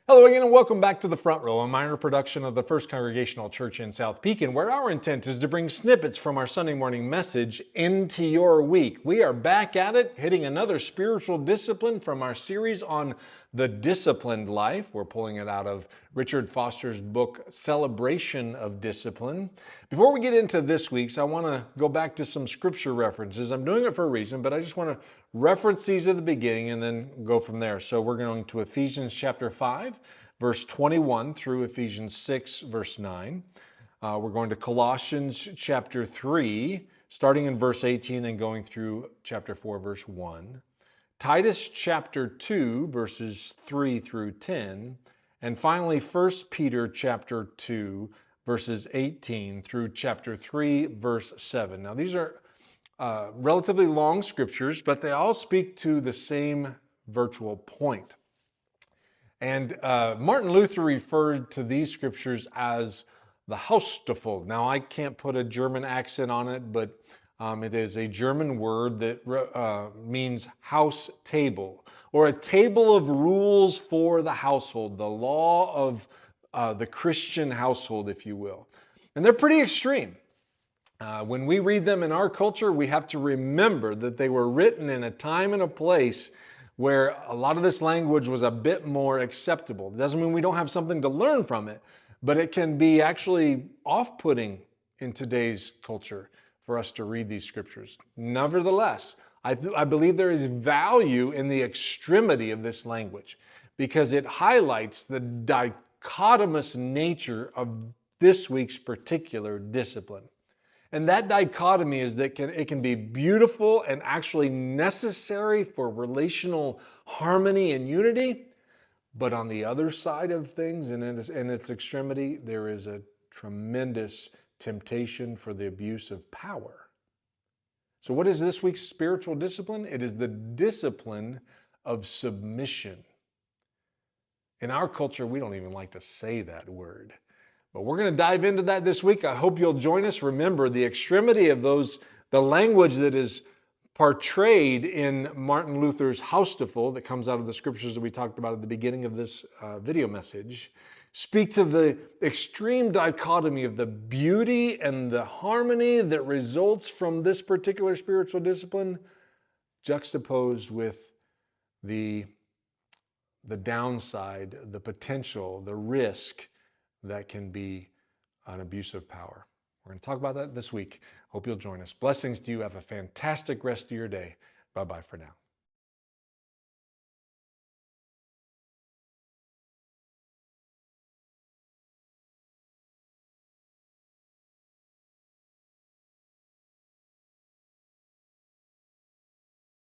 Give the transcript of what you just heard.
Hello again and welcome back to The Front Row, a minor production of the First Congregational Church in South Pekin, where our intent is to bring snippets from our Sunday morning message into your week. We are back at it, hitting another spiritual discipline from our series on the disciplined life. We're pulling it out of Richard Foster's book, Celebration of Discipline. Before we get into this week's, I want to go back to some scripture references. I'm doing it for a reason, but I just want to reference these at the beginning and then go from there. So we're going to Ephesians chapter 5, verse 21 through Ephesians 6, verse 9. We're going to Colossians chapter 3, starting in verse 18 and going through chapter 4, verse 1. Titus chapter 2, verses 3 through 10. And finally, 1 Peter chapter 2, verses 18 through chapter 3, verse 7. Now, these are relatively long scriptures, but they all speak to the same virtual point. And Martin Luther referred to these scriptures as the Haustafel. Now, I can't put a German accent on it, but it is a German word that means house table, or a table of rules for the household, the law of the Christian household, if you will. And they're pretty extreme. When we read them in our culture, we have to remember that they were written in a time and a place where a lot of this language was a bit more acceptable. It doesn't mean we don't have something to learn from it, but it can be actually off-putting in today's culture for us to read these scriptures. Nevertheless, I believe there is value in the extremity of this language because it highlights the dichotomous nature of this week's particular discipline. And that dichotomy is that it can be beautiful and actually necessary for relational harmony and unity, but on the other side of things, and in its extremity, there is a tremendous temptation for the abuse of power. So what is this week's spiritual discipline? It is the discipline of submission. In our culture, we don't even like to say that word. But we're going to dive into that this week. I hope you'll join us. Remember, the extremity of the language that is portrayed in Martin Luther's Haustafel, that comes out of the scriptures that we talked about at the beginning of this video message, speak to the extreme dichotomy of the beauty and the harmony that results from this particular spiritual discipline, juxtaposed with the downside, the potential, the risk that can be an abuse of power. We're going to talk about that this week. Hope you'll join us. Blessings to you. Have a fantastic rest of your day. Bye-bye for now.